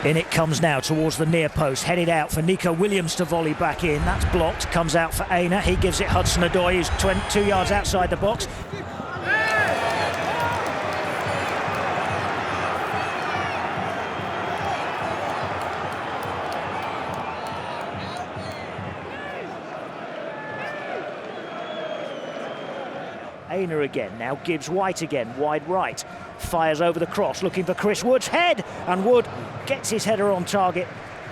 In it comes now towards the near post, headed out for Nico Williams to volley back in. That's blocked, comes out for Aina. He gives it Hudson-Odoi, who's 2 yards outside the box. Aina again, now Gibbs White again, wide right. Fires over the cross, looking for Chris Wood's head, and Wood gets his header on target.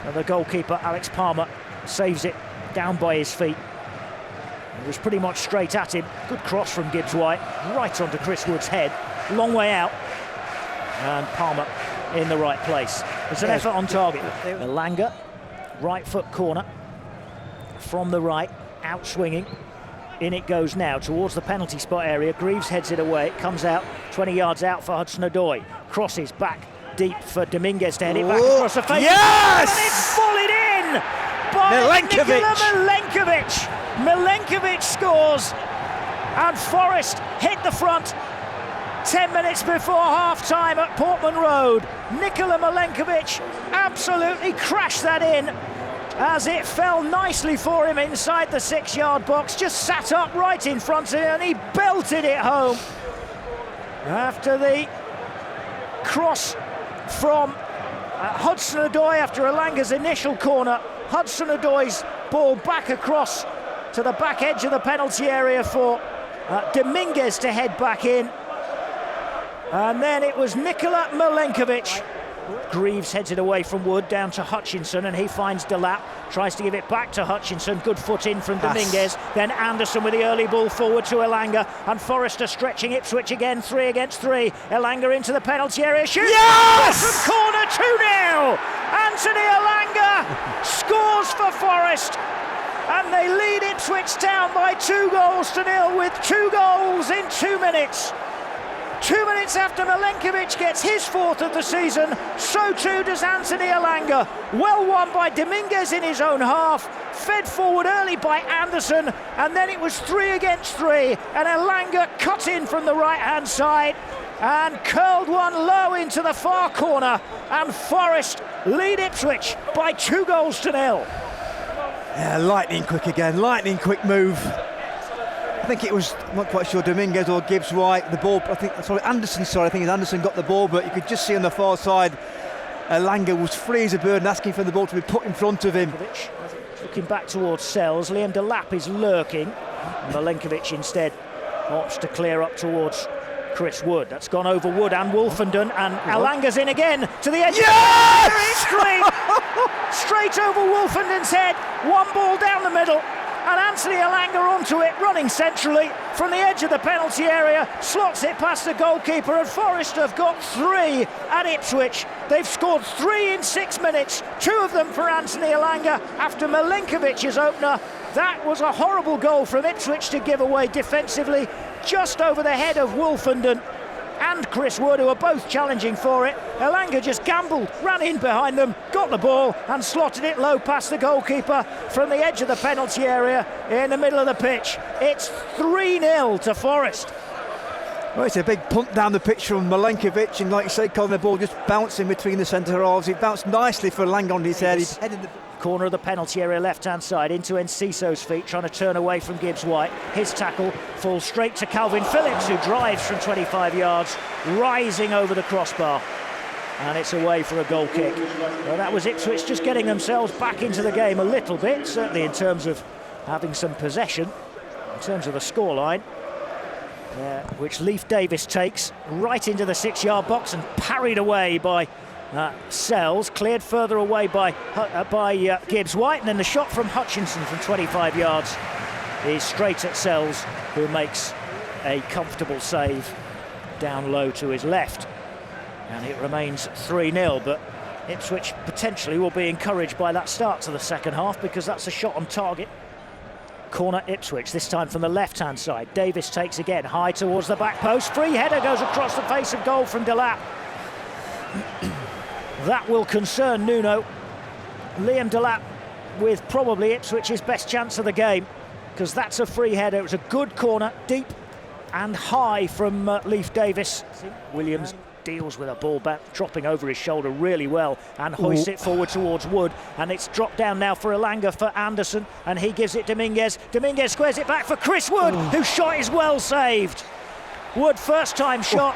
And the goalkeeper, Alex Palmer, saves it down by his feet. It was pretty much straight at him. Good cross from Gibbs White, right onto Chris Wood's head. Long way out. And Palmer in the right place. It's an effort on target. Elanga, right foot corner. From the right, out swinging. In it goes now towards the penalty spot area. Greaves heads it away. It comes out 20 yards out for Hudson-Odoi. Crosses back deep for Dominguez to head it back across the face. Yes! And it's volleyed in by Nikola Milenkovic. Milenkovic scores, and Forest hit the front 10 minutes before half-time at Portman Road. Nikola Milenkovic absolutely crashed that in, as it fell nicely for him inside the 6-yard box, just sat up right in front of him, and he belted it home. After the cross from Hudson-Odoi after Elanga's initial corner, Hudson-Odoi's ball back across to the back edge of the penalty area for Dominguez to head back in. And then it was Nikola Milenkovic. Greaves heads it away from Wood down to Hutchinson, and he finds Delap, tries to give it back to Hutchinson. Good foot in from Dominguez. Then Anderson with the early ball forward to Elanga, and Forrester stretching Ipswich again, 3 against 3. Elanga into the penalty area, shoots! Yes! From corner, 2-0. Anthony Elanga scores for Forest, and they lead Ipswich Town by 2-0 with 2 goals in 2 minutes. 2 minutes after Milenkovic gets his 4th of the season, so too does Anthony Elanga. Well won by Dominguez in his own half, fed forward early by Anderson, and then it was 3 against 3, and Elanga cut in from the right-hand side and curled one low into the far corner, and Forest lead Ipswich by 2-0. Yeah, lightning quick again, lightning quick move. I think it was, I'm not quite sure, Dominguez or Gibbs White. The ball, I think Anderson got the ball, but you could just see on the far side, Elanga was free as a bird and asking for the ball to be put in front of him. Looking back towards Sells, Liam Delap is lurking. Milenkovic instead opts to clear up towards Chris Wood. That's gone over Wood and Wolfenden, and Elanga's in again to the edge. Yes! Straight over Wolfenden's head, one ball down the middle. And Anthony Elanga onto it, running centrally from the edge of the penalty area, slots it past the goalkeeper, and Forest have got 3 at Ipswich. They've scored 3 in 6 minutes, 2 of them for Anthony Elanga after Milenkovic's opener. That was a horrible goal from Ipswich to give away defensively, just over the head of Wolfenden and Chris Wood, who are both challenging for it. Elanga just gambled, ran in behind them, got the ball and slotted it low past the goalkeeper from the edge of the penalty area in the middle of the pitch. It's 3-0 to Forest. Well, it's a big punt down the pitch from Milenkovic, and like you say, Colin, the ball just bouncing between the centre halves. It bounced nicely for Elanga on his head. He's headed the corner of the penalty area, left-hand side, into Enciso's feet, trying to turn away from Gibbs White. His tackle falls straight to Calvin Phillips, who drives from 25 yards, rising over the crossbar. And it's away for a goal kick. Well, that was Ipswich just getting themselves back into the game a little bit, certainly in terms of having some possession, in terms of the scoreline, which Leif Davis takes right into the 6-yard box and parried away by Sells, cleared further away by Gibbs White, and then the shot from Hutchinson from 25 yards is straight at Sells, who makes a comfortable save down low to his left, and it remains 3-0. But Ipswich potentially will be encouraged by that start to the second half, because that's a shot on target. Corner Ipswich, this time from the left-hand side. Davis takes again, high towards the back post. Free header goes across the face of goal from Delap. That will concern Nuno. Liam Delap with probably Ipswich's best chance of the game, because that's a free header. It was a good corner, deep and high from Leif Davis. Williams deals with a ball back, dropping over his shoulder really well, and hoists it forward towards Wood, and it's dropped down now for Elanga for Anderson, and he gives it Dominguez. Dominguez squares it back for Chris Wood, whose shot is well saved. Wood first time shot.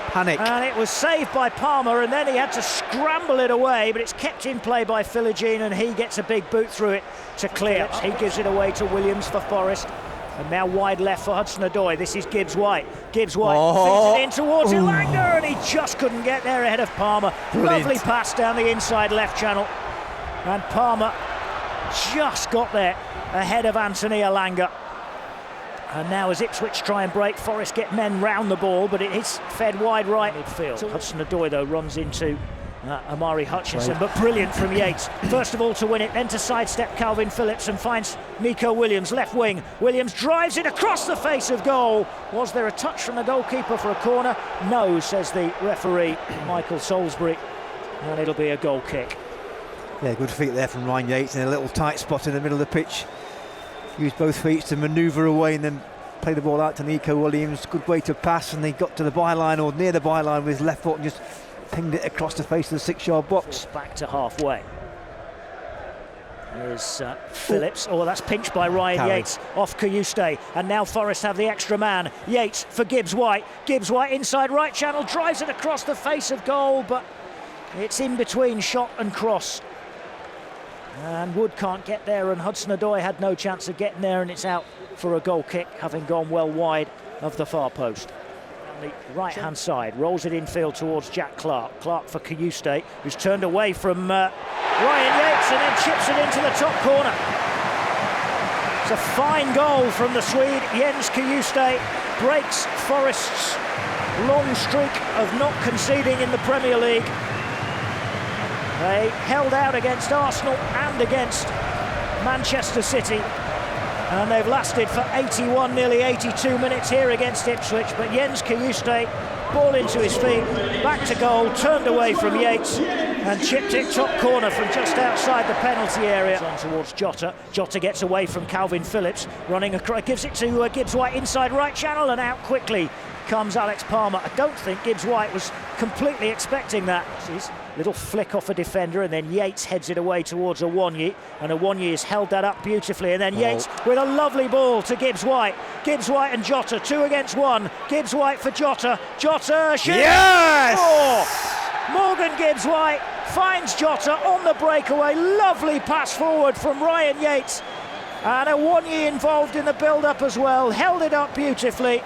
Panic. And it was saved by Palmer, and then he had to scramble it away, but it's kept in play by Philogene, and he gets a big boot through it to clear. He gives it away to Williams for Forest. And now wide left for Hudson-Odoi. This is Gibbs-White. Gibbs-White feeds it in towards Elanga, and he just couldn't get there ahead of Palmer. Brilliant. Lovely pass down the inside left channel. And Palmer just got there ahead of Anthony Elanga. And now as Ipswich try and break, Forest get men round the ball, but it is fed wide right midfield. Hudson-Odoi though runs into Amari Hutchinson, but brilliant from Yates. First of all to win it, then to sidestep Calvin Phillips and finds Nico Williams, left wing. Williams drives it across the face of goal. Was there a touch from the goalkeeper for a corner? No, says the referee, Michael Salisbury, and it'll be a goal kick. Yeah, good feet there from Ryan Yates in a little tight spot in the middle of the pitch. Used both feet to manoeuvre away and then play the ball out to Nico Williams. Good way to pass, and he got to the byline or near the byline with his left foot and just pinged it across the face of the 6-yard box. Back to halfway. Here's Phillips. Oh, that's pinched by Ryan Yates off Kayuste. And now Forest have the extra man. Yates for Gibbs-White. Gibbs-White inside right channel, drives it across the face of goal, but it's in between shot and cross. And Wood can't get there, and Hudson-Odoi had no chance of getting there, and it's out for a goal kick, having gone well wide of the far post. On the right-hand side, rolls it infield towards Jack Clark. Clark for Kayuste, who's turned away from Ryan Yates and then chips it into the top corner. It's a fine goal from the Swede. Jens Kayuste breaks Forest's long streak of not conceding in the Premier League. They held out against Arsenal and against Manchester City, and they've lasted for 81, nearly 82 minutes here against Ipswich. But Jens Kayuste, ball into his feet, back to goal, turned away from Yates and chipped it top corner from just outside the penalty area. On towards Jota. Jota gets away from Calvin Phillips, running across, gives it to Gibbs-White inside right channel, and out quickly comes Alex Palmer. I don't think Gibbs-White was completely expecting that. Little flick off a defender, and then Yates heads it away towards Awonyi, and Awonyi has held that up beautifully, and then Yates with a lovely ball to Gibbs-White. Gibbs-White and Jota, 2 against 1. Gibbs-White for Jota. Jota shoots! Yes! Morgan Gibbs-White finds Jota on the breakaway. Lovely pass forward from Ryan Yates, and Awonyi involved in the build-up as well. Held it up beautifully,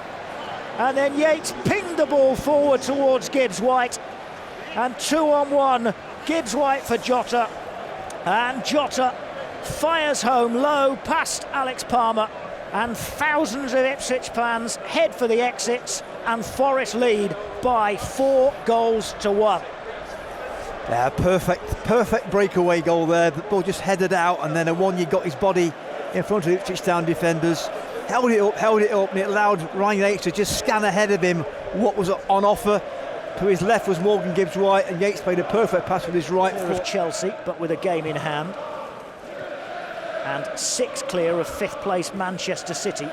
and then Yates pinged the ball forward towards Gibbs-White. And 2-on-1, Gibbs-White for Jota, and Jota fires home low past Alex Palmer, and thousands of Ipswich fans head for the exits, and Forest lead by 4 goals to 1. Yeah, perfect breakaway goal there. The ball just headed out, and then Awonyi got his body in front of the Ipswich Town defenders, held it up, and it allowed Ryan Yates to just scan ahead of him what was on offer. To his left was Morgan Gibbs-White, and Yates played a perfect pass with his right foot. Of Chelsea, but with a game in hand. And 6 clear of 5th place Manchester City,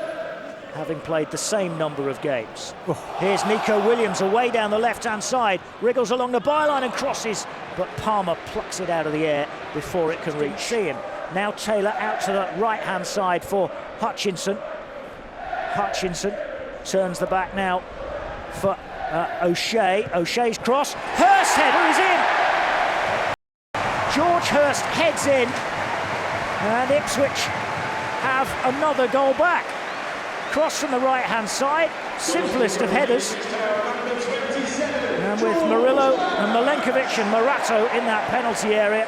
having played the same number of games. Here's Nico Williams away down the left-hand side, wriggles along the byline and crosses, but Palmer plucks it out of the air before it can reach. See him. Now Taylor out to the right-hand side for Hutchinson. Hutchinson turns the back now for O'Shea. O'Shea's cross. Hurst header is in. George Hurst heads in, and Ipswich have another goal back. Cross from the right-hand side, simplest of headers. And with Murillo and Milenkovic and Morato in that penalty area,